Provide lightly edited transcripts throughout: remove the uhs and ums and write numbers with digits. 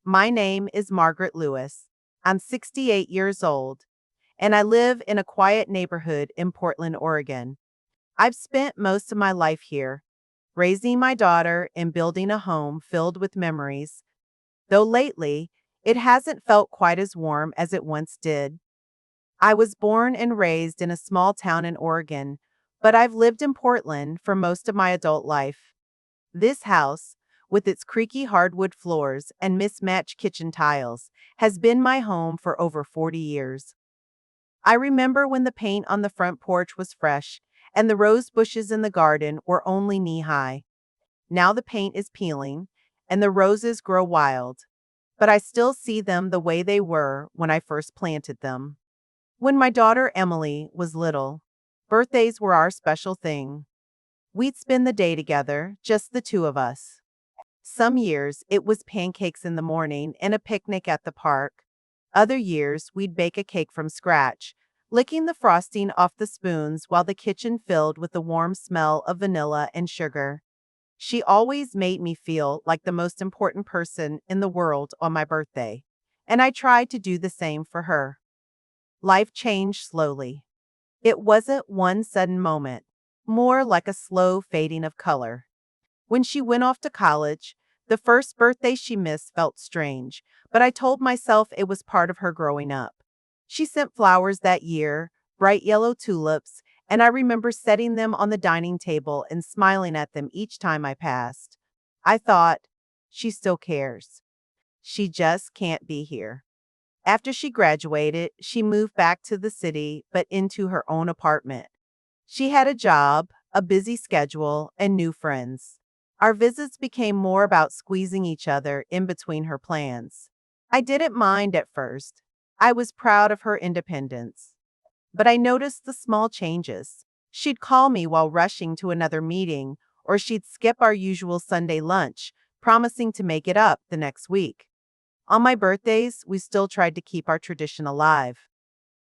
My name is Margaret Lewis. I'm 68 years old, and I live in a quiet neighborhood in Portland, Oregon. I've spent most of my life here, raising my daughter and building a home filled with memories, though lately, it hasn't felt quite as warm as it once did. I was born and raised in a small town in Oregon, but I've lived in Portland for most of my adult life. This house, with its creaky hardwood floors and mismatched kitchen tiles, has been my home for over 40 years. I remember when the paint on the front porch was fresh and the rose bushes in the garden were only knee-high. Now the paint is peeling and the roses grow wild, but I still see them the way they were when I first planted them. When my daughter Emily was little, birthdays were our special thing. We'd spend the day together, just the two of us. Some years, it was pancakes in the morning and a picnic at the park. Other years, we'd bake a cake from scratch, licking the frosting off the spoons while the kitchen filled with the warm smell of vanilla and sugar. She always made me feel like the most important person in the world on my birthday, and I tried to do the same for her. Life changed slowly. It wasn't one sudden moment, more like a slow fading of color. When she went off to college, the first birthday she missed felt strange, but I told myself it was part of her growing up. She sent flowers that year, bright yellow tulips, and I remember setting them on the dining table and smiling at them each time I passed. I thought, she still cares. She just can't be here. After she graduated, she moved back to the city, but into her own apartment. She had a job, a busy schedule, and new friends. Our visits became more about squeezing each other in between her plans. I didn't mind at first. I was proud of her independence. But I noticed the small changes. She'd call me while rushing to another meeting, or she'd skip our usual Sunday lunch, promising to make it up the next week. On my birthdays, we still tried to keep our tradition alive.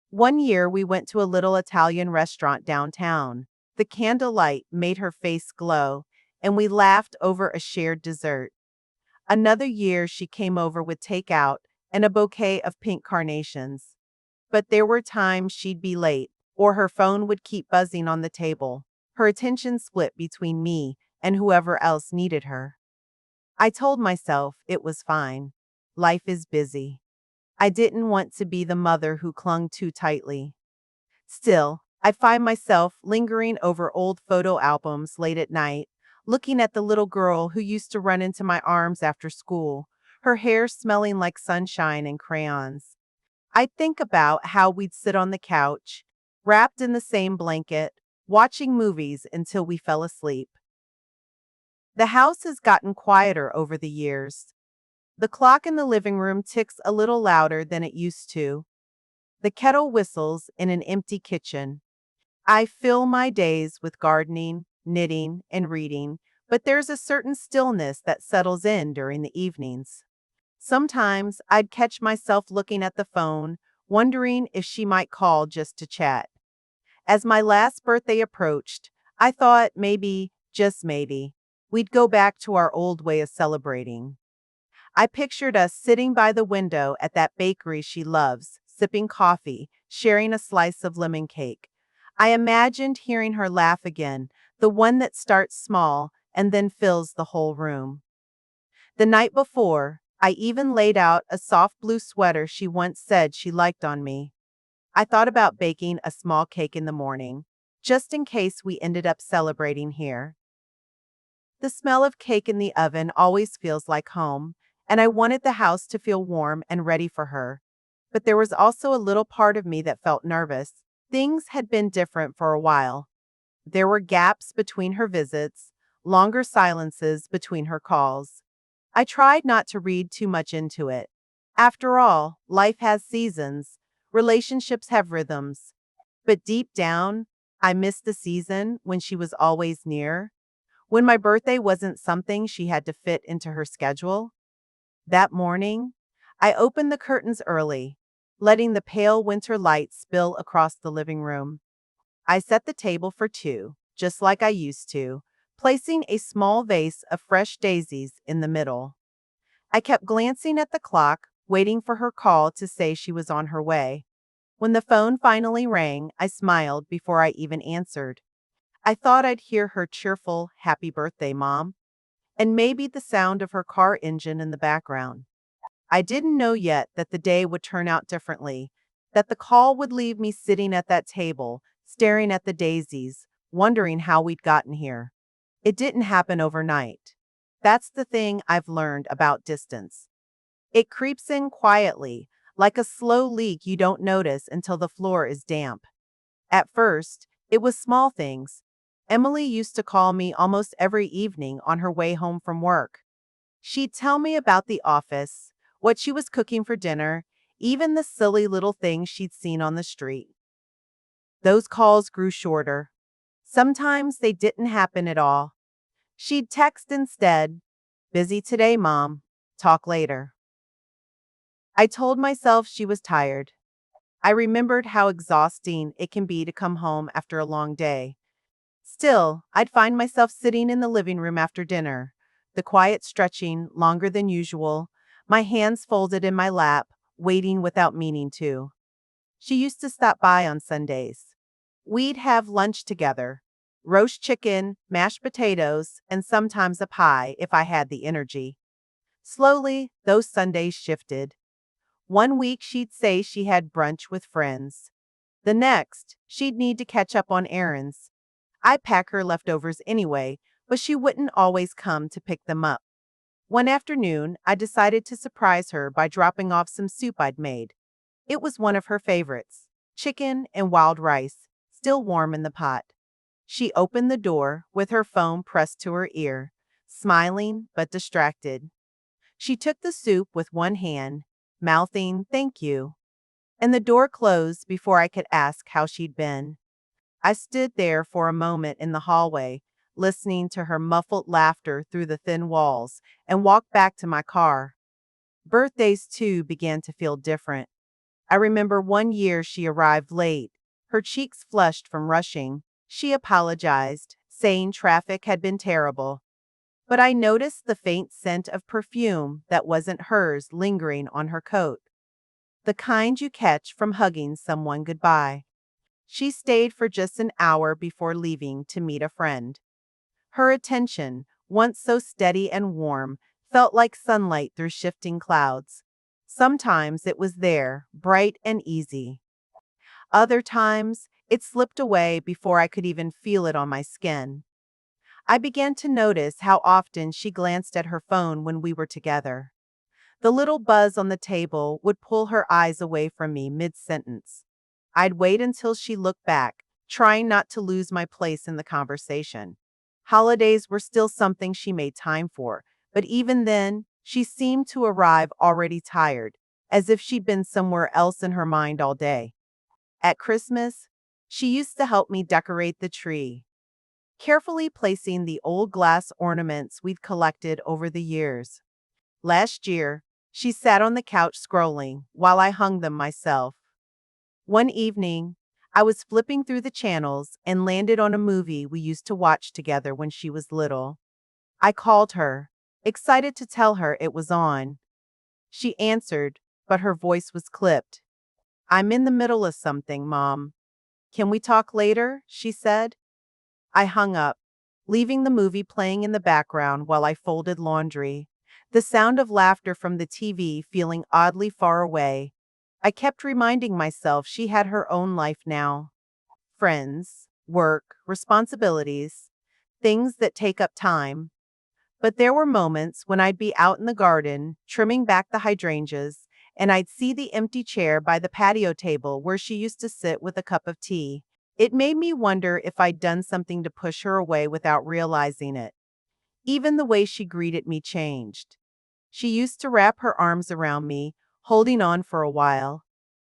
One year, we went to a little Italian restaurant downtown. The candlelight made her face glow, and we laughed over a shared dessert. Another year, she came over with takeout and a bouquet of pink carnations. But there were times she'd be late, or her phone would keep buzzing on the table. Her attention split between me and whoever else needed her. I told myself it was fine. Life is busy. I didn't want to be the mother who clung too tightly. Still, I find myself lingering over old photo albums late at night, looking at the little girl who used to run into my arms after school, her hair smelling like sunshine and crayons. I think about how we'd sit on the couch, wrapped in the same blanket, watching movies until we fell asleep. The house has gotten quieter over the years. The clock in the living room ticks a little louder than it used to. The kettle whistles in an empty kitchen. I fill my days with gardening, knitting, and reading, but there's a certain stillness that settles in during the evenings. Sometimes I'd catch myself looking at the phone, wondering if she might call just to chat. As my last birthday approached, I thought maybe, just maybe, we'd go back to our old way of celebrating. I pictured us sitting by the window at that bakery she loves, sipping coffee, sharing a slice of lemon cake. I imagined hearing her laugh again, the one that starts small and then fills the whole room. The night before, I even laid out a soft blue sweater she once said she liked on me. I thought about baking a small cake in the morning, just in case we ended up celebrating here. The smell of cake in the oven always feels like home, and I wanted the house to feel warm and ready for her. But there was also a little part of me that felt nervous. Things had been different for a while. There were gaps between her visits, longer silences between her calls. I tried not to read too much into it. After all, life has seasons, relationships have rhythms. But deep down, I missed the season when she was always near, when my birthday wasn't something she had to fit into her schedule. That morning, I opened the curtains early, letting the pale winter light spill across the living room. I set the table for two, just like I used to, placing a small vase of fresh daisies in the middle. I kept glancing at the clock, waiting for her call to say she was on her way. When the phone finally rang, I smiled before I even answered. I thought I'd hear her cheerful, "Happy birthday, Mom," and maybe the sound of her car engine in the background. I didn't know yet that the day would turn out differently, that the call would leave me sitting at that table, staring at the daisies, wondering how we'd gotten here. It didn't happen overnight. That's the thing I've learned about distance. It creeps in quietly, like a slow leak you don't notice until the floor is damp. At first, it was small things. Emily used to call me almost every evening on her way home from work. She'd tell me about the office, what she was cooking for dinner, even the silly little things she'd seen on the street. Those calls grew shorter. Sometimes they didn't happen at all. She'd text instead, "Busy today, Mom. Talk later." I told myself she was tired. I remembered how exhausting it can be to come home after a long day. Still, I'd find myself sitting in the living room after dinner, the quiet stretching longer than usual, my hands folded in my lap, waiting without meaning to. She used to stop by on Sundays. We'd have lunch together, roast chicken, mashed potatoes, and sometimes a pie if I had the energy. Slowly, those Sundays shifted. One week she'd say she had brunch with friends. The next, she'd need to catch up on errands. I'd pack her leftovers anyway, but she wouldn't always come to pick them up. One afternoon, I decided to surprise her by dropping off some soup I'd made. It was one of her favorites, chicken and wild rice, still warm in the pot. She opened the door with her phone pressed to her ear, smiling but distracted. She took the soup with one hand, mouthing, "Thank you," and the door closed before I could ask how she'd been. I stood there for a moment in the hallway, listening to her muffled laughter through the thin walls, and walked back to my car. Birthdays, too, began to feel different. I remember one year she arrived late, her cheeks flushed from rushing. She apologized, saying traffic had been terrible. But I noticed the faint scent of perfume that wasn't hers lingering on her coat, the kind you catch from hugging someone goodbye. She stayed for just an hour before leaving to meet a friend. Her attention, once so steady and warm, felt like sunlight through shifting clouds. Sometimes it was there, bright and easy. Other times, it slipped away before I could even feel it on my skin. I began to notice how often she glanced at her phone when we were together. The little buzz on the table would pull her eyes away from me mid-sentence. I'd wait until she looked back, trying not to lose my place in the conversation. Holidays were still something she made time for, but even then, she seemed to arrive already tired, as if she'd been somewhere else in her mind all day. At Christmas, she used to help me decorate the tree, carefully placing the old glass ornaments we'd collected over the years. Last year, she sat on the couch scrolling while I hung them myself. One evening, I was flipping through the channels and landed on a movie we used to watch together when she was little. I called her, excited to tell her it was on. She answered, but her voice was clipped. "I'm in the middle of something, Mom. Can we talk later?" she said. I hung up, leaving the movie playing in the background while I folded laundry, the sound of laughter from the TV feeling oddly far away. I kept reminding myself she had her own life now. Friends, work, responsibilities, things that take up time. But there were moments when I'd be out in the garden, trimming back the hydrangeas, and I'd see the empty chair by the patio table where she used to sit with a cup of tea. It made me wonder if I'd done something to push her away without realizing it. Even the way she greeted me changed. She used to wrap her arms around me, holding on for a while.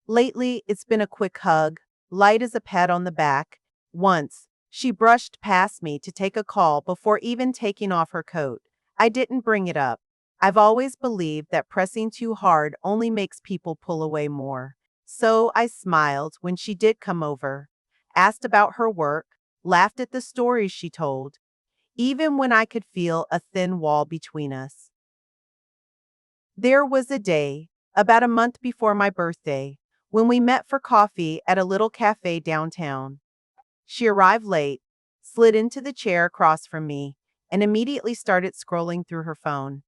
Lately, it's been a quick hug, light as a pat on the back. Once, she brushed past me to take a call before even taking off her coat. I didn't bring it up. I've always believed that pressing too hard only makes people pull away more. So I smiled when she did come over, asked about her work, laughed at the stories she told, even when I could feel a thin wall between us. There was a day, about a month before my birthday, when we met for coffee at a little cafe downtown. She arrived late, slid into the chair across from me, and immediately started scrolling through her phone.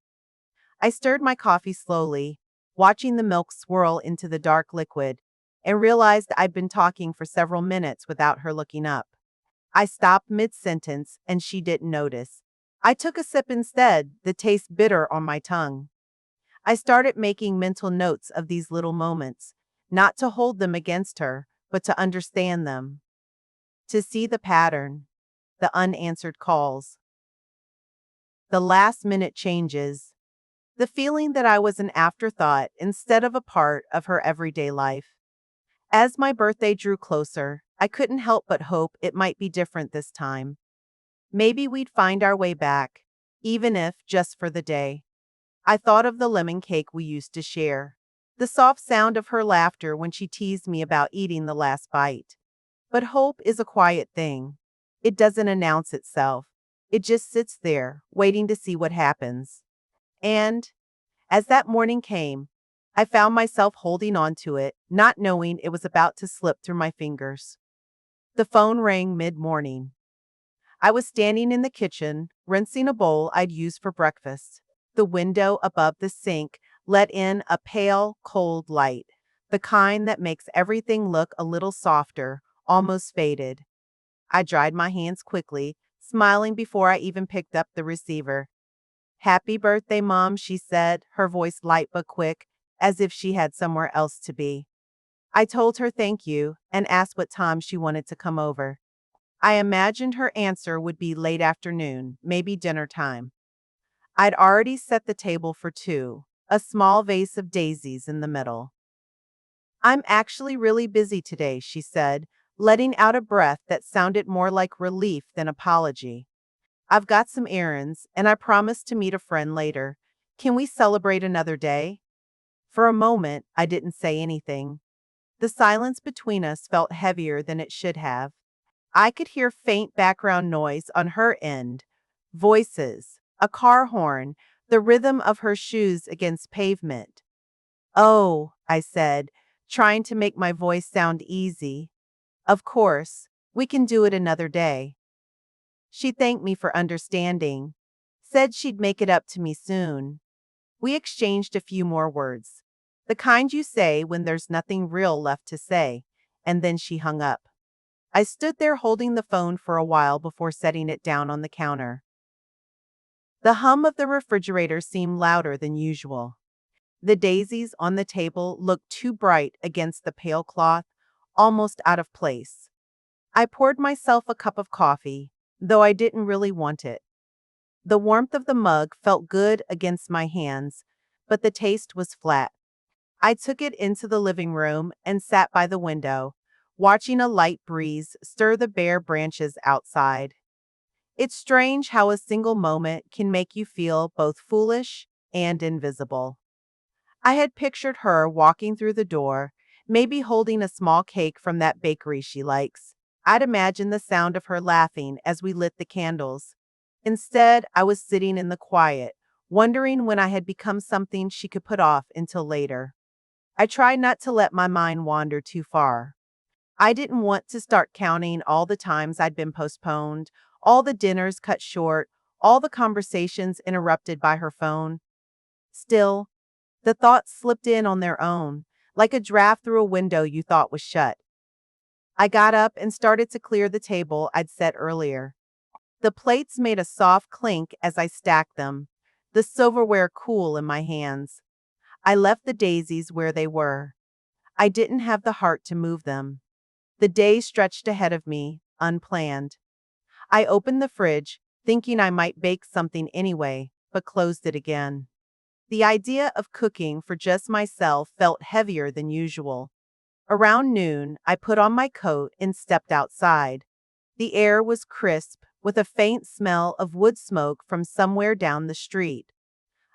I stirred my coffee slowly, watching the milk swirl into the dark liquid, and realized I'd been talking for several minutes without her looking up. I stopped mid sentence, and she didn't notice. I took a sip instead, the taste bitter on my tongue. I started making mental notes of these little moments, not to hold them against her, but to understand them, to see the pattern, the unanswered calls, the last minute changes, the feeling that I was an afterthought instead of a part of her everyday life. As my birthday drew closer, I couldn't help but hope it might be different this time. Maybe we'd find our way back, even if just for the day. I thought of the lemon cake we used to share, the soft sound of her laughter when she teased me about eating the last bite. But hope is a quiet thing. It doesn't announce itself. It just sits there, waiting to see what happens. And, as that morning came, I found myself holding on to it, not knowing it was about to slip through my fingers. The phone rang mid-morning. I was standing in the kitchen, rinsing a bowl I'd used for breakfast. The window above the sink let in a pale, cold light, the kind that makes everything look a little softer, almost faded. I dried my hands quickly, smiling before I even picked up the receiver. "Happy birthday, Mom," she said, her voice light but quick, as if she had somewhere else to be. I told her thank you and asked what time she wanted to come over. I imagined her answer would be late afternoon, maybe dinner time. I'd already set the table for two, a small vase of daisies in the middle. "I'm actually really busy today," she said, letting out a breath that sounded more like relief than apology. "I've got some errands, and I promised to meet a friend later. Can we celebrate another day?" For a moment, I didn't say anything. The silence between us felt heavier than it should have. I could hear faint background noise on her end, voices, a car horn, the rhythm of her shoes against pavement. "Oh," I said, trying to make my voice sound easy. "Of course, we can do it another day." She thanked me for understanding, said she'd make it up to me soon. We exchanged a few more words, the kind you say when there's nothing real left to say, and then she hung up. I stood there holding the phone for a while before setting it down on the counter. The hum of the refrigerator seemed louder than usual. The daisies on the table looked too bright against the pale cloth, almost out of place. I poured myself a cup of coffee, though I didn't really want it. The warmth of the mug felt good against my hands, but the taste was flat. I took it into the living room and sat by the window, watching a light breeze stir the bare branches outside. It's strange how a single moment can make you feel both foolish and invisible. I had pictured her walking through the door, maybe holding a small cake from that bakery she likes. I'd imagined the sound of her laughing as we lit the candles. Instead, I was sitting in the quiet, wondering when I had become something she could put off until later. I tried not to let my mind wander too far. I didn't want to start counting all the times I'd been postponed, all the dinners cut short, all the conversations interrupted by her phone. Still, the thoughts slipped in on their own, like a draft through a window you thought was shut. I got up and started to clear the table I'd set earlier. The plates made a soft clink as I stacked them, the silverware cool in my hands. I left the daisies where they were. I didn't have the heart to move them. The day stretched ahead of me, unplanned. I opened the fridge, thinking I might bake something anyway, but closed it again. The idea of cooking for just myself felt heavier than usual. Around noon, I put on my coat and stepped outside. The air was crisp, with a faint smell of wood smoke from somewhere down the street.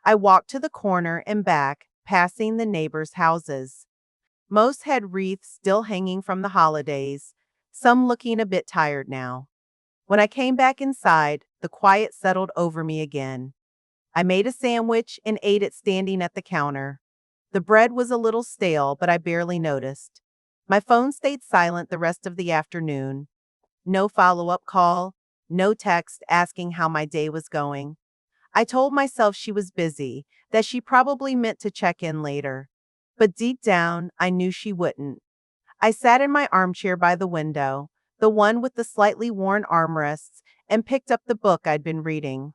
I walked to the corner and back, passing the neighbors' houses. Most had wreaths still hanging from the holidays, some looking a bit tired now. When I came back inside, the quiet settled over me again. I made a sandwich and ate it standing at the counter. The bread was a little stale, but I barely noticed. My phone stayed silent the rest of the afternoon. No follow-up call, no text asking how my day was going. I told myself she was busy, that she probably meant to check in later. But deep down, I knew she wouldn't. I sat in my armchair by the window, the one with the slightly worn armrests, and picked up the book I'd been reading.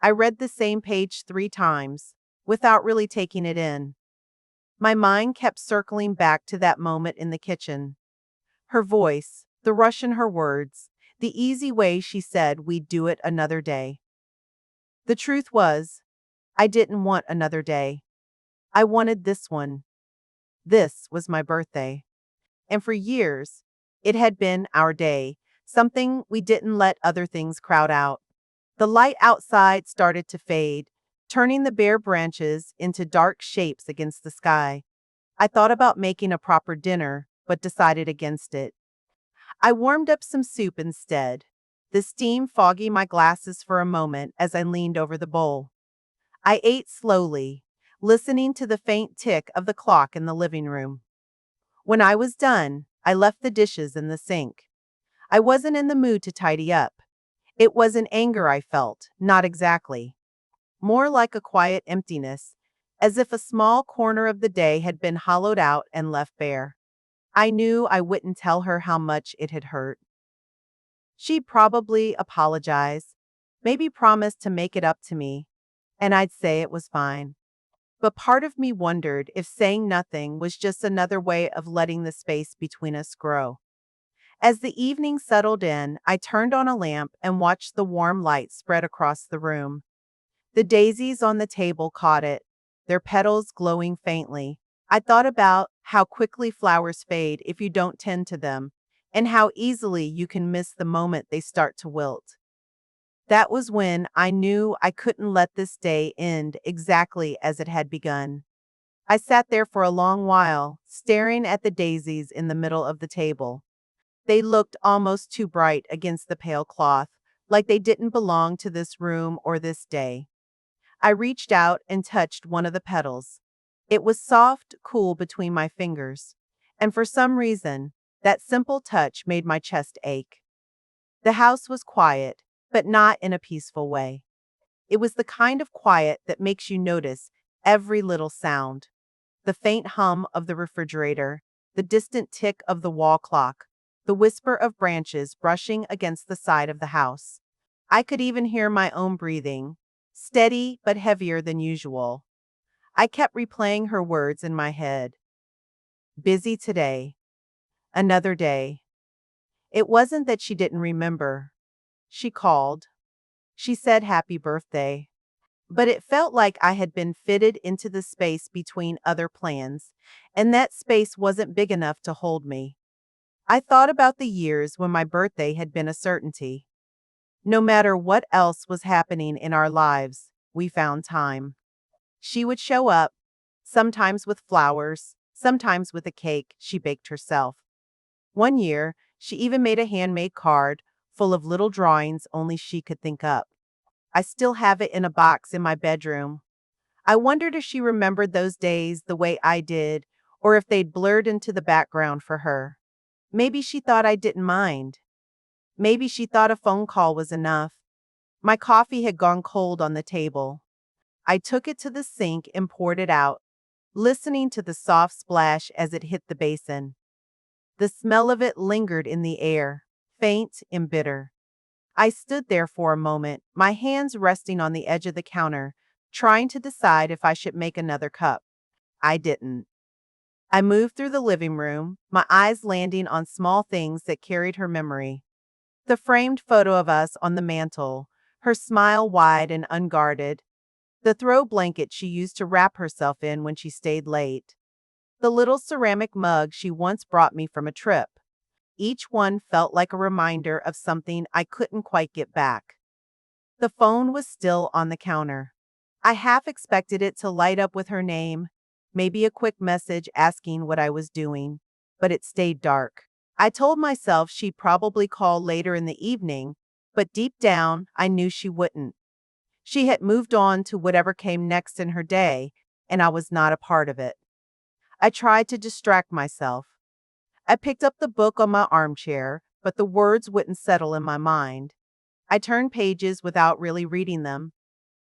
I read the same page 3 times, without really taking it in. My mind kept circling back to that moment in the kitchen. Her voice, the rush in her words, the easy way she said we'd do it another day. The truth was, I didn't want another day. I wanted this one. This was my birthday. And for years, it had been our day, something we didn't let other things crowd out. The light outside started to fade, turning the bare branches into dark shapes against the sky. I thought about making a proper dinner, but decided against it. I warmed up some soup instead, the steam fogging my glasses for a moment as I leaned over the bowl. I ate slowly, listening to the faint tick of the clock in the living room. When I was done, I left the dishes in the sink. I wasn't in the mood to tidy up. It was an anger I felt, not exactly. More like a quiet emptiness, as if a small corner of the day had been hollowed out and left bare. I knew I wouldn't tell her how much it had hurt. She'd probably apologize, maybe promise to make it up to me, and I'd say it was fine. But part of me wondered if saying nothing was just another way of letting the space between us grow. As the evening settled in, I turned on a lamp and watched the warm light spread across the room. The daisies on the table caught it, their petals glowing faintly. I thought about how quickly flowers fade if you don't tend to them, and how easily you can miss the moment they start to wilt. That was when I knew I couldn't let this day end exactly as it had begun. I sat there for a long while, staring at the daisies in the middle of the table. They looked almost too bright against the pale cloth, like they didn't belong to this room or this day. I reached out and touched one of the petals. It was soft, cool between my fingers, and for some reason, that simple touch made my chest ache. The house was quiet, but not in a peaceful way. It was the kind of quiet that makes you notice every little sound. The faint hum of the refrigerator, the distant tick of the wall clock, the whisper of branches brushing against the side of the house. I could even hear my own breathing, steady but heavier than usual. I kept replaying her words in my head. Busy today. Another day. It wasn't that she didn't remember. She called. She said happy birthday. But it felt like I had been fitted into the space between other plans, and that space wasn't big enough to hold me. I thought about the years when my birthday had been a certainty. No matter what else was happening in our lives, we found time. She would show up, sometimes with flowers, sometimes with a cake she baked herself. One year, she even made a handmade card full of little drawings only she could think up. I still have it in a box in my bedroom. I wondered if she remembered those days the way I did, or if they'd blurred into the background for her. Maybe she thought I didn't mind. Maybe she thought a phone call was enough. My coffee had gone cold on the table. I took it to the sink and poured it out, listening to the soft splash as it hit the basin. The smell of it lingered in the air, faint and bitter. I stood there for a moment, my hands resting on the edge of the counter, trying to decide if I should make another cup. I didn't. I moved through the living room, my eyes landing on small things that carried her memory. The framed photo of us on the mantel, her smile wide and unguarded. The throw blanket she used to wrap herself in when she stayed late. The little ceramic mug she once brought me from a trip. Each one felt like a reminder of something I couldn't quite get back. The phone was still on the counter. I half expected it to light up with her name, maybe a quick message asking what I was doing, but it stayed dark. I told myself she'd probably call later in the evening, but deep down, I knew she wouldn't. She had moved on to whatever came next in her day, and I was not a part of it. I tried to distract myself. I picked up the book on my armchair, but the words wouldn't settle in my mind. I turned pages without really reading them.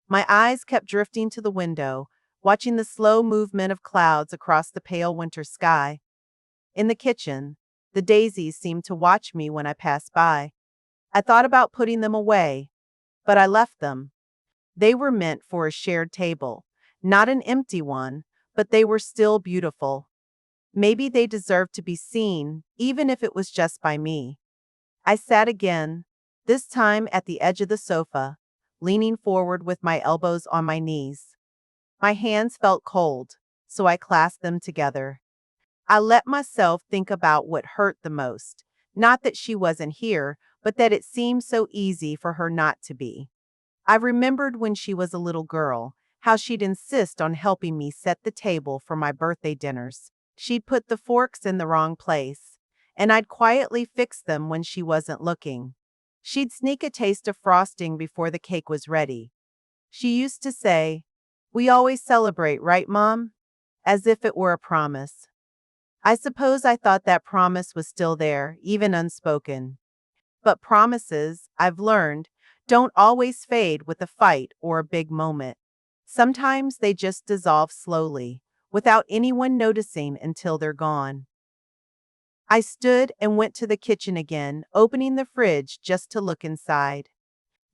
My eyes kept drifting to the window, watching the slow movement of clouds across the pale winter sky. In the kitchen, the daisies seemed to watch me when I passed by. I thought about putting them away, but I left them. They were meant for a shared table, not an empty one, but they were still beautiful. Maybe they deserved to be seen, even if it was just by me. I sat again, this time at the edge of the sofa, leaning forward with my elbows on my knees. My hands felt cold, so I clasped them together. I let myself think about what hurt the most. Not that she wasn't here, but that it seemed so easy for her not to be. I remembered when she was a little girl, how she'd insist on helping me set the table for my birthday dinners. She'd put the forks in the wrong place, and I'd quietly fix them when she wasn't looking. She'd sneak a taste of frosting before the cake was ready. She used to say, "We always celebrate, right, Mom?" As if it were a promise. I suppose I thought that promise was still there, even unspoken. But promises, I've learned, don't always fade with a fight or a big moment. Sometimes they just dissolve slowly, without anyone noticing until they're gone. I stood and went to the kitchen again, opening the fridge just to look inside.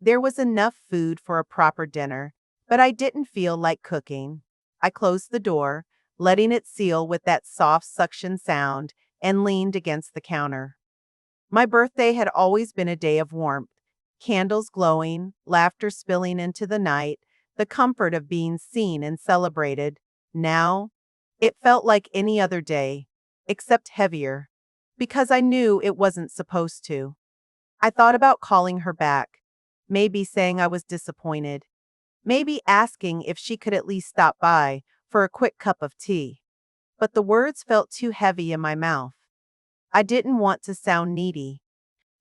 There was enough food for a proper dinner, but I didn't feel like cooking. I closed the door, letting it seal with that soft suction sound, and leaned against the counter. My birthday had always been a day of warmth, candles glowing, laughter spilling into the night, the comfort of being seen and celebrated. Now, it felt like any other day, except heavier, because I knew it wasn't supposed to. I thought about calling her back, maybe saying I was disappointed, maybe asking if she could at least stop by for a quick cup of tea. But the words felt too heavy in my mouth. I didn't want to sound needy.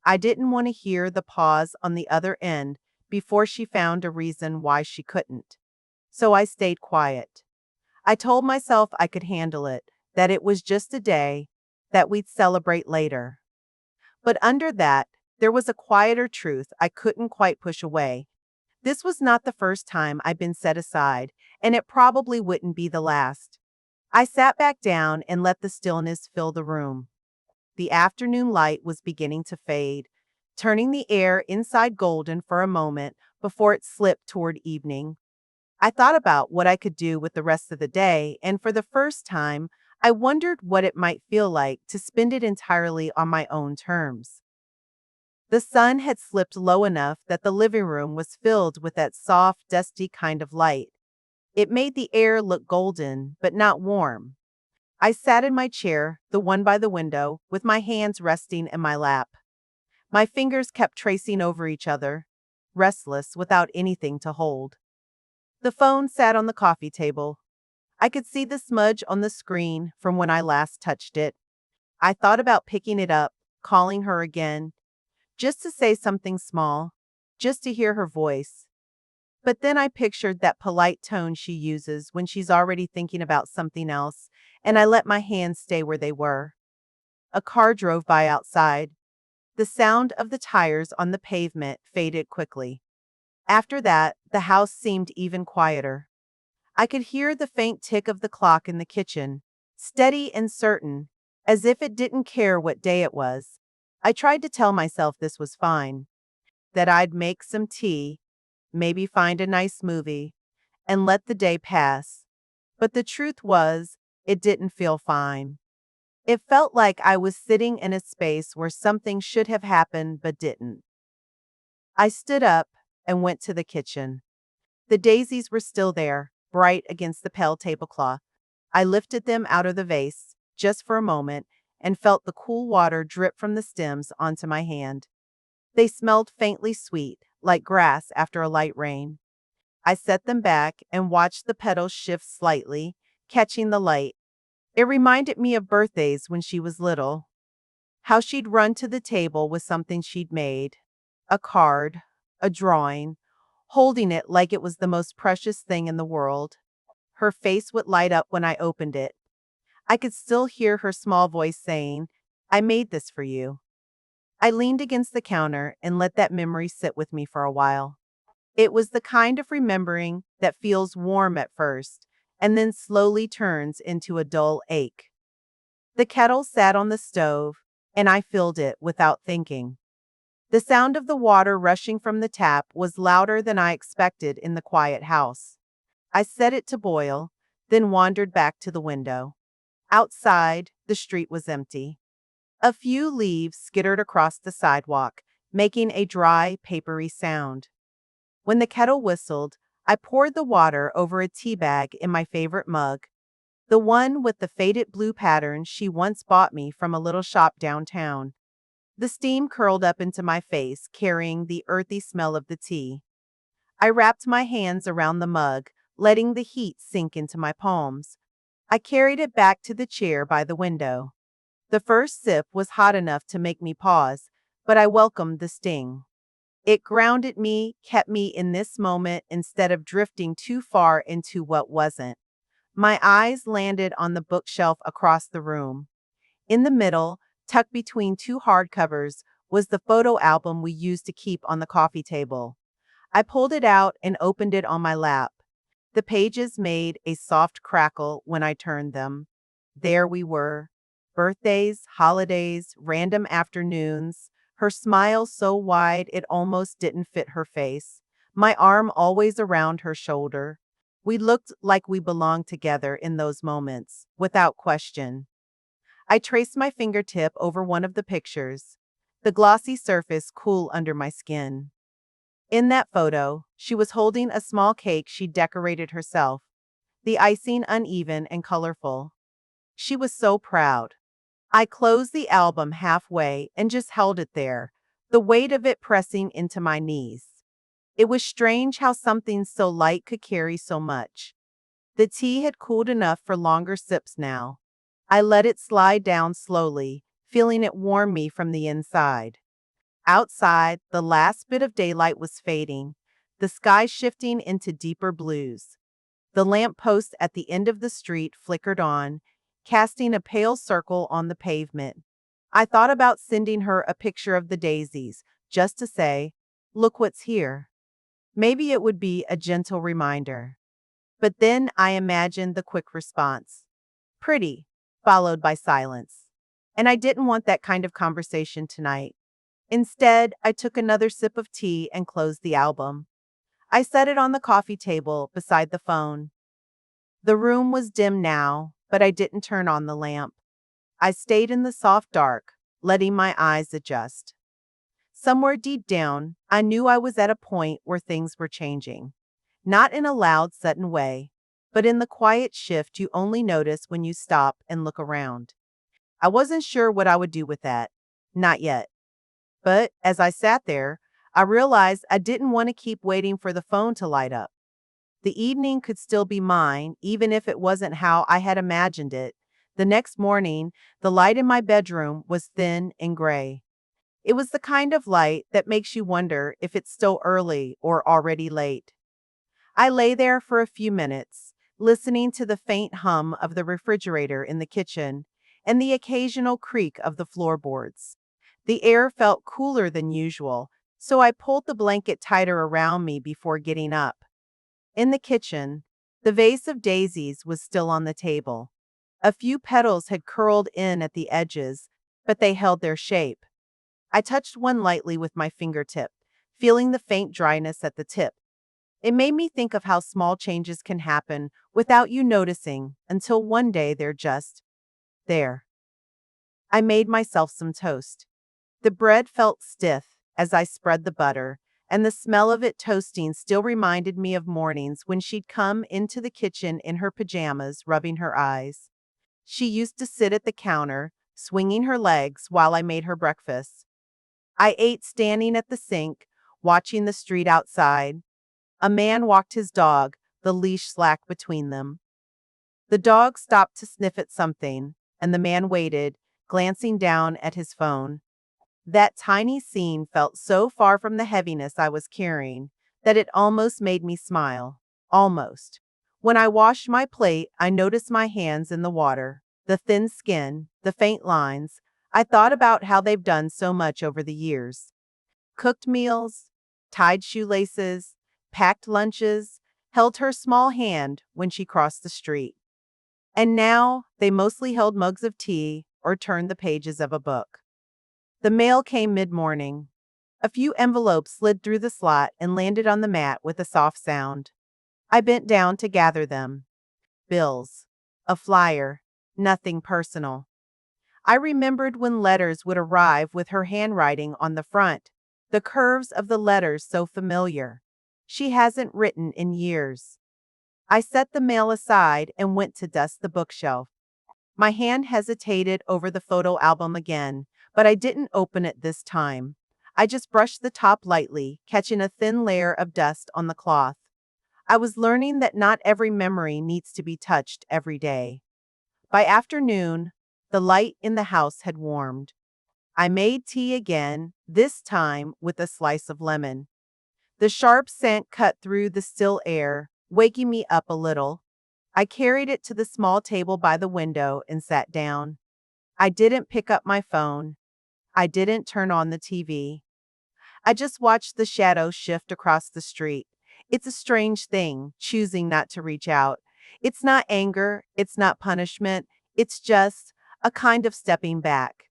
I didn't want to hear the pause on the other end before she found a reason why she couldn't. So I stayed quiet. I told myself I could handle it, that it was just a day, that we'd celebrate later. But under that, there was a quieter truth I couldn't quite push away. This was not the first time I'd been set aside, and it probably wouldn't be the last. I sat back down and let the stillness fill the room. The afternoon light was beginning to fade, turning the air inside golden for a moment before it slipped toward evening. I thought about what I could do with the rest of the day, and for the first time, I wondered what it might feel like to spend it entirely on my own terms. The sun had slipped low enough that the living room was filled with that soft, dusty kind of light. It made the air look golden, but not warm. I sat in my chair, the one by the window, with my hands resting in my lap. My fingers kept tracing over each other, restless without anything to hold. The phone sat on the coffee table. I could see the smudge on the screen from when I last touched it. I thought about picking it up, calling her again, just to say something small, just to hear her voice. But then I pictured that polite tone she uses when she's already thinking about something else, and I let my hands stay where they were. A car drove by outside. The sound of the tires on the pavement faded quickly. After that, the house seemed even quieter. I could hear the faint tick of the clock in the kitchen, steady and certain, as if it didn't care what day it was. I tried to tell myself this was fine, that I'd make some tea, maybe find a nice movie, and let the day pass. But the truth was, it didn't feel fine. It felt like I was sitting in a space where something should have happened but didn't. I stood up and went to the kitchen. The daisies were still there, bright against the pale tablecloth. I lifted them out of the vase, just for a moment, and felt the cool water drip from the stems onto my hand. They smelled faintly sweet, like grass after a light rain. I set them back and watched the petals shift slightly, catching the light. It reminded me of birthdays when she was little. How she'd run to the table with something she'd made, a card, a drawing, holding it like it was the most precious thing in the world. Her face would light up when I opened it. I could still hear her small voice saying, "I made this for you." I leaned against the counter and let that memory sit with me for a while. It was the kind of remembering that feels warm at first and then slowly turns into a dull ache. The kettle sat on the stove, and I filled it without thinking. The sound of the water rushing from the tap was louder than I expected in the quiet house. I set it to boil, then wandered back to the window. Outside, the street was empty. A few leaves skittered across the sidewalk, making a dry, papery sound. When the kettle whistled, I poured the water over a tea bag in my favorite mug, the one with the faded blue pattern she once bought me from a little shop downtown. The steam curled up into my face, carrying the earthy smell of the tea. I wrapped my hands around the mug, letting the heat sink into my palms. I carried it back to the chair by the window. The first sip was hot enough to make me pause, but I welcomed the sting. It grounded me, kept me in this moment instead of drifting too far into what wasn't. My eyes landed on the bookshelf across the room. In the middle, tucked between two hardcovers, was the photo album we used to keep on the coffee table. I pulled it out and opened it on my lap. The pages made a soft crackle when I turned them. There we were. Birthdays, holidays, random afternoons. Her smile so wide it almost didn't fit her face. My arm always around her shoulder. We looked like we belonged together in those moments, without question. I traced my fingertip over one of the pictures, the glossy surface cool under my skin. In that photo, she was holding a small cake she'd decorated herself, the icing uneven and colorful. She was so proud. I closed the album halfway and just held it there, the weight of it pressing into my knees. It was strange how something so light could carry so much. The tea had cooled enough for longer sips now. I let it slide down slowly, feeling it warm me from the inside. Outside, the last bit of daylight was fading, the sky shifting into deeper blues. The lamp post at the end of the street flickered on, casting a pale circle on the pavement. I thought about sending her a picture of the daisies, just to say, "Look what's here." Maybe it would be a gentle reminder. But then I imagined the quick response. "Pretty," followed by silence. And I didn't want that kind of conversation tonight. Instead, I took another sip of tea and closed the album. I set it on the coffee table beside the phone. The room was dim now, but I didn't turn on the lamp. I stayed in the soft dark, letting my eyes adjust. Somewhere deep down, I knew I was at a point where things were changing. Not in a loud, sudden way, but in the quiet shift you only notice when you stop and look around. I wasn't sure what I would do with that. Not yet. But as I sat there, I realized I didn't want to keep waiting for the phone to light up. The evening could still be mine, even if it wasn't how I had imagined it. The next morning, the light in my bedroom was thin and gray. It was the kind of light that makes you wonder if it's still early or already late. I lay there for a few minutes, listening to the faint hum of the refrigerator in the kitchen and the occasional creak of the floorboards. The air felt cooler than usual, so I pulled the blanket tighter around me before getting up. In the kitchen, the vase of daisies was still on the table. A few petals had curled in at the edges, but they held their shape. I touched one lightly with my fingertip, feeling the faint dryness at the tip. It made me think of how small changes can happen without you noticing until one day they're just there. I made myself some toast. The bread felt stiff as I spread the butter, and the smell of it toasting still reminded me of mornings when she'd come into the kitchen in her pajamas, rubbing her eyes. She used to sit at the counter, swinging her legs while I made her breakfast. I ate standing at the sink, watching the street outside. A man walked his dog, the leash slack between them. The dog stopped to sniff at something, and the man waited, glancing down at his phone. That tiny scene felt so far from the heaviness I was carrying, that it almost made me smile. Almost. When I washed my plate, I noticed my hands in the water, the thin skin, the faint lines. I thought about how they've done so much over the years. Cooked meals, tied shoelaces, packed lunches, held her small hand when she crossed the street. And now they mostly held mugs of tea or turned the pages of a book. The mail came mid-morning. A few envelopes slid through the slot and landed on the mat with a soft sound. I bent down to gather them. Bills. A flyer. Nothing personal. I remembered when letters would arrive with her handwriting on the front. The curves of the letters so familiar. She hasn't written in years. I set the mail aside and went to dust the bookshelf. My hand hesitated over the photo album again, but I didn't open it this time. I just brushed the top lightly, catching a thin layer of dust on the cloth. I was learning that not every memory needs to be touched every day. By afternoon, the light in the house had warmed. I made tea again, this time with a slice of lemon. The sharp scent cut through the still air, waking me up a little. I carried it to the small table by the window and sat down. I didn't pick up my phone. I didn't turn on the TV. I just watched the shadows shift across the street. It's a strange thing, choosing not to reach out. It's not anger, it's not punishment, it's just a kind of stepping back,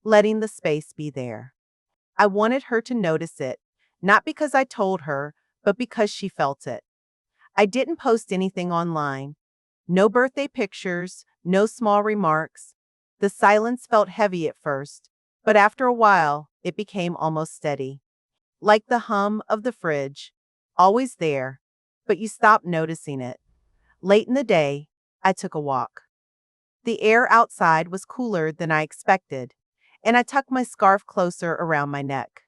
letting the space be there. I wanted her to notice it, not because I told her, but because she felt it. I didn't post anything online. No birthday pictures, no small remarks. The silence felt heavy at first, but after a while, it became almost steady. Like the hum of the fridge, always there, but you stop noticing it. Late in the day, I took a walk. The air outside was cooler than I expected, and I tucked my scarf closer around my neck.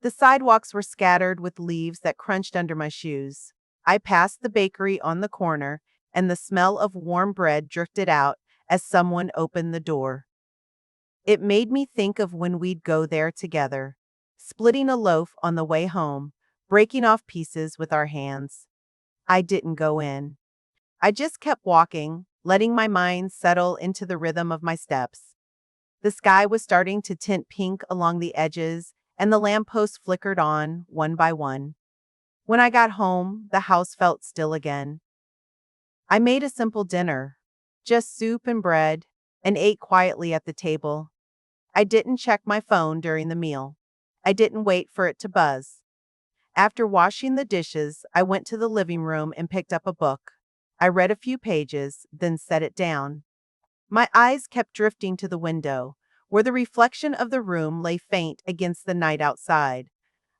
The sidewalks were scattered with leaves that crunched under my shoes. I passed the bakery on the corner, and the smell of warm bread drifted out as someone opened the door. It made me think of when we'd go there together, splitting a loaf on the way home, breaking off pieces with our hands. I didn't go in. I just kept walking, letting my mind settle into the rhythm of my steps. The sky was starting to tint pink along the edges, and the lampposts flickered on, one by one. When I got home, the house felt still again. I made a simple dinner, just soup and bread, and ate quietly at the table. I didn't check my phone during the meal. I didn't wait for it to buzz. After washing the dishes, I went to the living room and picked up a book. I read a few pages, then set it down. My eyes kept drifting to the window, where the reflection of the room lay faint against the night outside.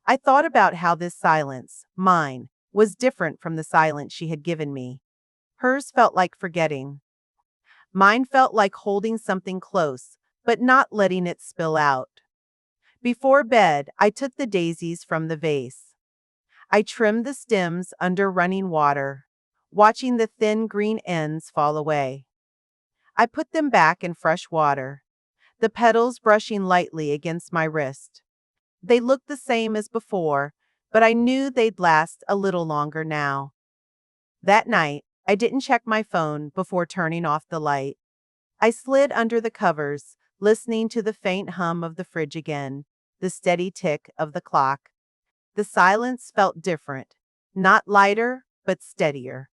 I thought about how this silence, mine, was different from the silence she had given me. Hers felt like forgetting. Mine felt like holding something close, but not letting it spill out. Before bed, I took the daisies from the vase. I trimmed the stems under running water, watching the thin green ends fall away. I put them back in fresh water, the petals brushing lightly against my wrist. They looked the same as before, but I knew they'd last a little longer now. That night, I didn't check my phone before turning off the light. I slid under the covers, listening to the faint hum of the fridge again, the steady tick of the clock. The silence felt different, not lighter, but steadier.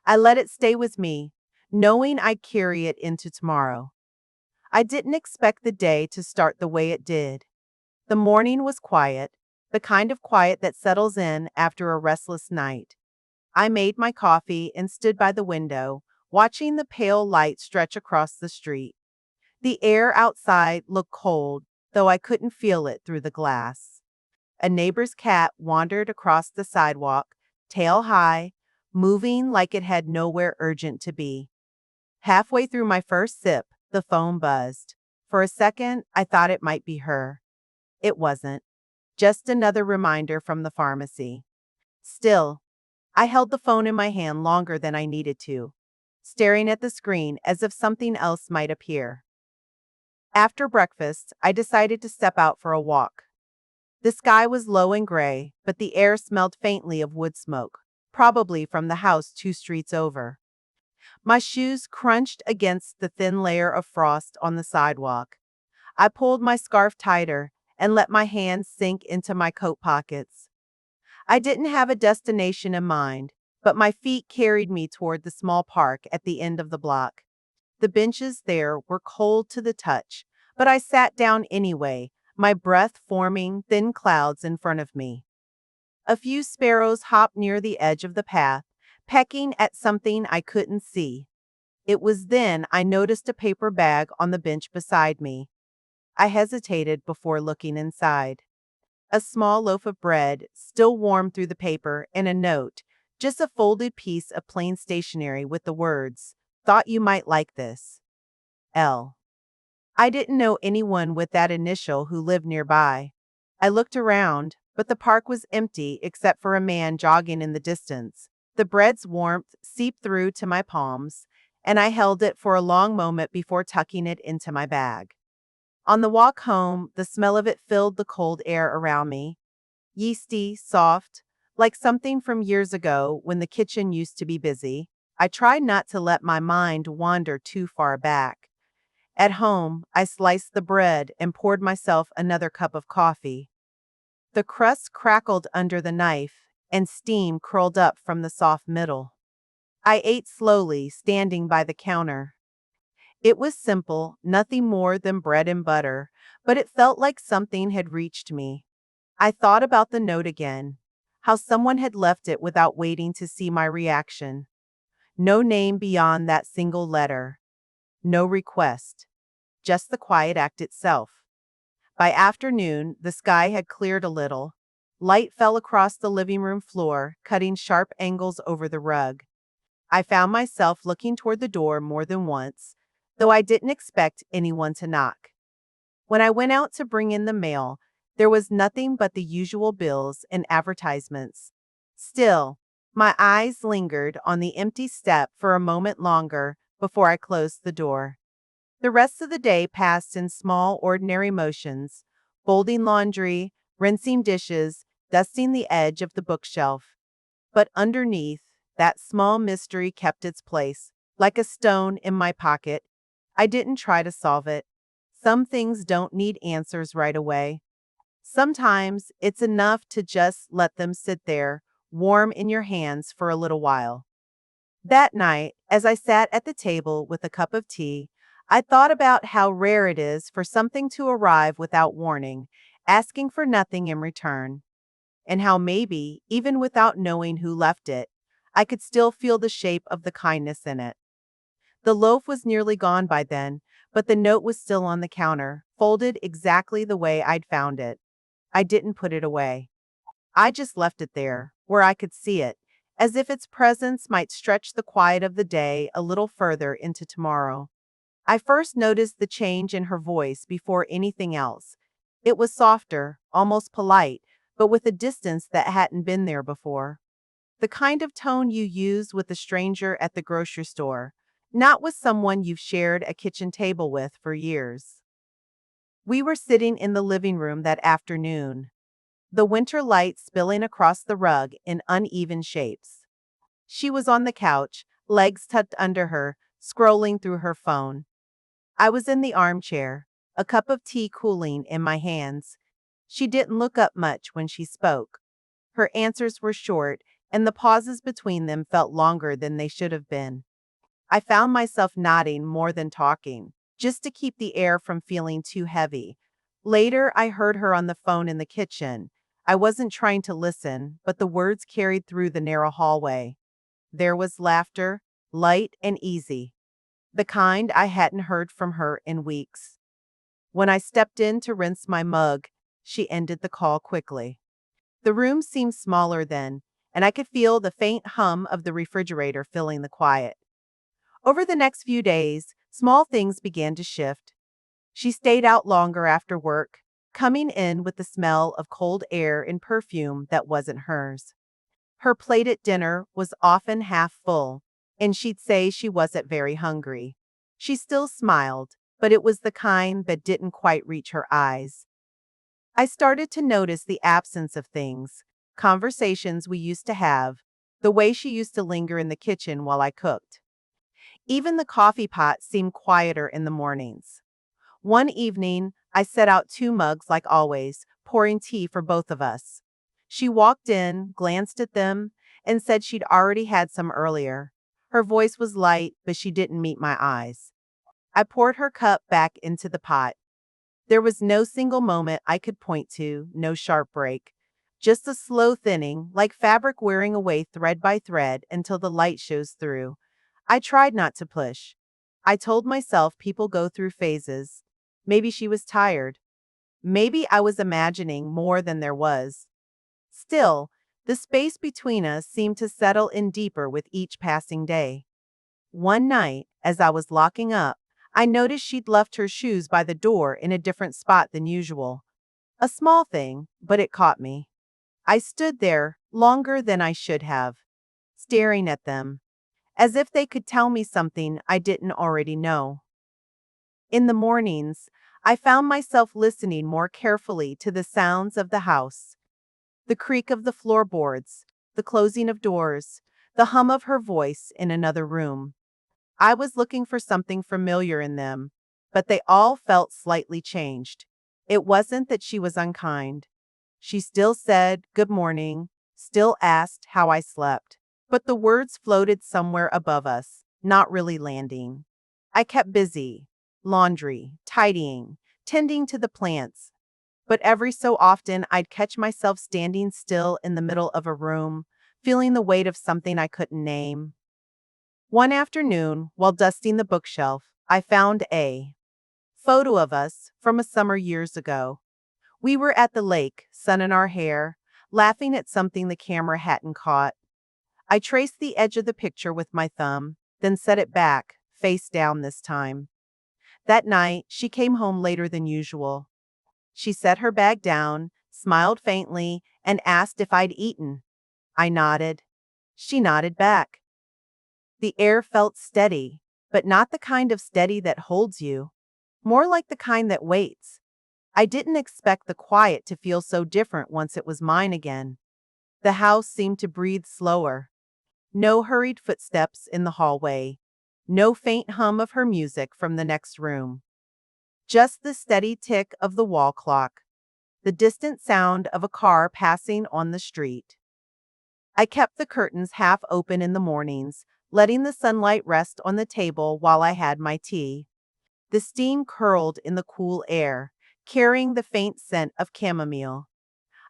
I let it stay with me, knowing I'd carry it into tomorrow. I didn't expect the day to start the way it did. The morning was quiet, the kind of quiet that settles in after a restless night. I made my coffee and stood by the window, watching the pale light stretch across the street. The air outside looked cold, though I couldn't feel it through the glass. A neighbor's cat wandered across the sidewalk, tail high, moving like it had nowhere urgent to be. Halfway through my first sip, the phone buzzed. For a second, I thought it might be her. It wasn't. Just another reminder from the pharmacy. Still, I held the phone in my hand longer than I needed to, staring at the screen as if something else might appear. After breakfast, I decided to step out for a walk. The sky was low and gray, but the air smelled faintly of wood smoke, probably from the house 2 streets over. My shoes crunched against the thin layer of frost on the sidewalk. I pulled my scarf tighter and let my hands sink into my coat pockets. I didn't have a destination in mind, but my feet carried me toward the small park at the end of the block. The benches there were cold to the touch, but I sat down anyway, my breath forming thin clouds in front of me. A few sparrows hopped near the edge of the path, pecking at something I couldn't see. It was then I noticed a paper bag on the bench beside me. I hesitated before looking inside. A small loaf of bread, still warm through the paper, and a note, just a folded piece of plain stationery with the words, "Thought you might like this. L." I didn't know anyone with that initial who lived nearby. I looked around, but the park was empty except for a man jogging in the distance. The bread's warmth seeped through to my palms, and I held it for a long moment before tucking it into my bag. On the walk home, the smell of it filled the cold air around me. Yeasty, soft, like something from years ago when the kitchen used to be busy. I tried not to let my mind wander too far back. At home, I sliced the bread and poured myself another cup of coffee. The crust crackled under the knife, and steam curled up from the soft middle. I ate slowly, standing by the counter. It was simple, nothing more than bread and butter, but it felt like something had reached me. I thought about the note again, how someone had left it without waiting to see my reaction. No name beyond that single letter. No request. Just the quiet act itself. By afternoon, the sky had cleared a little. Light fell across the living room floor, cutting sharp angles over the rug. I found myself looking toward the door more than once, though I didn't expect anyone to knock. When I went out to bring in the mail, there was nothing but the usual bills and advertisements. Still, my eyes lingered on the empty step for a moment longer before I closed the door. The rest of the day passed in small, ordinary motions, folding laundry, rinsing dishes, dusting the edge of the bookshelf. But underneath, that small mystery kept its place, like a stone in my pocket. I didn't try to solve it. Some things don't need answers right away. Sometimes it's enough to just let them sit there, warm in your hands for a little while. That night, as I sat at the table with a cup of tea, I thought about how rare it is for something to arrive without warning, asking for nothing in return, and how maybe, even without knowing who left it, I could still feel the shape of the kindness in it. The loaf was nearly gone by then, but the note was still on the counter, folded exactly the way I'd found it. I didn't put it away. I just left it there, where I could see it, as if its presence might stretch the quiet of the day a little further into tomorrow. I first noticed the change in her voice before anything else. It was softer, almost polite, but with a distance that hadn't been there before. The kind of tone you use with a stranger at the grocery store, not with someone you've shared a kitchen table with for years. We were sitting in the living room that afternoon, the winter light spilling across the rug in uneven shapes. She was on the couch, legs tucked under her, scrolling through her phone. I was in the armchair, a cup of tea cooling in my hands. She didn't look up much when she spoke. Her answers were short, and the pauses between them felt longer than they should have been. I found myself nodding more than talking, just to keep the air from feeling too heavy. Later, I heard her on the phone in the kitchen. I wasn't trying to listen, but the words carried through the narrow hallway. There was laughter, light and easy, the kind I hadn't heard from her in weeks. When I stepped in to rinse my mug, she ended the call quickly. The room seemed smaller then, and I could feel the faint hum of the refrigerator filling the quiet. Over the next few days, small things began to shift. She stayed out longer after work, coming in with the smell of cold air and perfume that wasn't hers. Her plate at dinner was often half full, and she'd say she wasn't very hungry. She still smiled, but it was the kind that didn't quite reach her eyes. I started to notice the absence of things, conversations we used to have, the way she used to linger in the kitchen while I cooked. Even the coffee pot seemed quieter in the mornings. One evening, I set out 2 mugs like always, pouring tea for both of us. She walked in, glanced at them, and said she'd already had some earlier. Her voice was light, but she didn't meet my eyes. I poured her cup back into the pot. There was no single moment I could point to, no sharp break. Just a slow thinning, like fabric wearing away thread by thread until the light shows through. I tried not to push. I told myself people go through phases. Maybe she was tired. Maybe I was imagining more than there was. Still, the space between us seemed to settle in deeper with each passing day. One night, as I was locking up, I noticed she'd left her shoes by the door in a different spot than usual. A small thing, but it caught me. I stood there longer than I should have, staring at them, as if they could tell me something I didn't already know. In the mornings, I found myself listening more carefully to the sounds of the house, the creak of the floorboards, the closing of doors, the hum of her voice in another room. I was looking for something familiar in them, but they all felt slightly changed. It wasn't that she was unkind. She still said, "Good morning," still asked how I slept. But the words floated somewhere above us, not really landing. I kept busy. Laundry, tidying, tending to the plants. But every so often, I'd catch myself standing still in the middle of a room, feeling the weight of something I couldn't name. One afternoon, while dusting the bookshelf, I found a photo of us from a summer years ago. We were at the lake, sun in our hair, laughing at something the camera hadn't caught. I traced the edge of the picture with my thumb, then set it back, face down this time. That night, she came home later than usual. She set her bag down, smiled faintly, and asked if I'd eaten. I nodded. She nodded back. The air felt steady, but not the kind of steady that holds you, more like the kind that waits. I didn't expect the quiet to feel so different once it was mine again. The house seemed to breathe slower. No hurried footsteps in the hallway. No faint hum of her music from the next room. Just the steady tick of the wall clock. The distant sound of a car passing on the street. I kept the curtains half open in the mornings, letting the sunlight rest on the table while I had my tea. The steam curled in the cool air, carrying the faint scent of chamomile.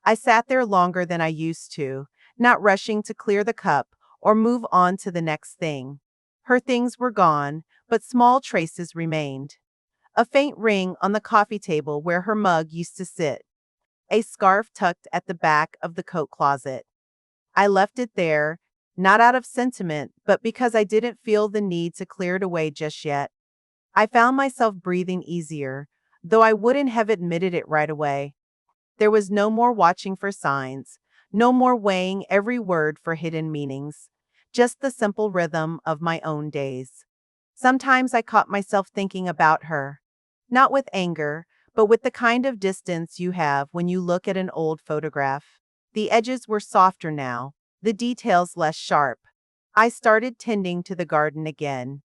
I sat there longer than I used to, not rushing to clear the cup or move on to the next thing. Her things were gone, but small traces remained. A faint ring on the coffee table where her mug used to sit. A scarf tucked at the back of the coat closet. I left it there, not out of sentiment, but because I didn't feel the need to clear it away just yet. I found myself breathing easier, though I wouldn't have admitted it right away. There was no more watching for signs, no more weighing every word for hidden meanings, just the simple rhythm of my own days. Sometimes I caught myself thinking about her, not with anger, but with the kind of distance you have when you look at an old photograph. The edges were softer now, the details less sharp. I started tending to the garden again.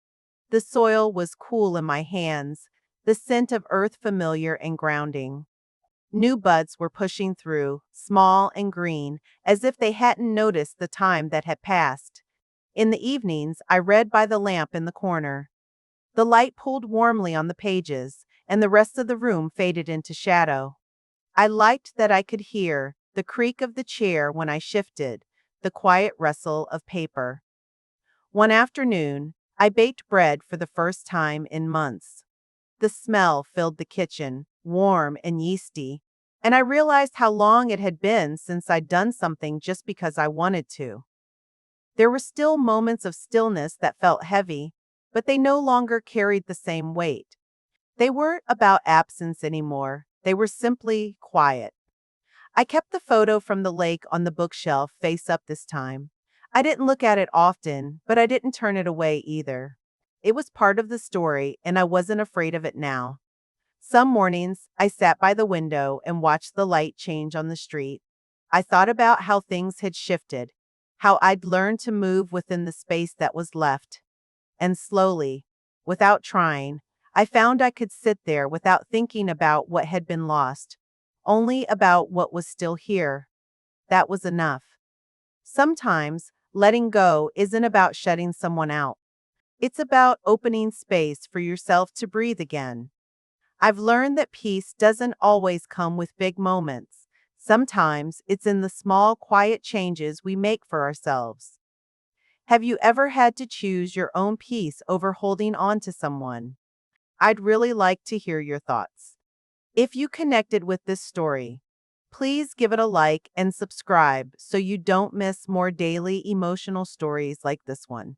The soil was cool in my hands, the scent of earth familiar and grounding. New buds were pushing through, small and green, as if they hadn't noticed the time that had passed. In the evenings, I read by the lamp in the corner. The light pulled warmly on the pages, and the rest of the room faded into shadow. I liked that I could hear the creak of the chair when I shifted, the quiet rustle of paper. One afternoon, I baked bread for the first time in months. The smell filled the kitchen, warm and yeasty, and I realized how long it had been since I'd done something just because I wanted to. There were still moments of stillness that felt heavy, but they no longer carried the same weight. They weren't about absence anymore, they were simply quiet. I kept the photo from the lake on the bookshelf face up this time. I didn't look at it often, but I didn't turn it away either. It was part of the story, and I wasn't afraid of it now. Some mornings, I sat by the window and watched the light change on the street. I thought about how things had shifted, how I'd learned to move within the space that was left. And slowly, without trying, I found I could sit there without thinking about what had been lost, only about what was still here. That was enough. Sometimes, letting go isn't about shutting someone out. It's about opening space for yourself to breathe again. I've learned that peace doesn't always come with big moments. Sometimes it's in the small, quiet changes we make for ourselves. Have you ever had to choose your own peace over holding on to someone? I'd really like to hear your thoughts. If you connected with this story, please give it a like and subscribe so you don't miss more daily emotional stories like this one.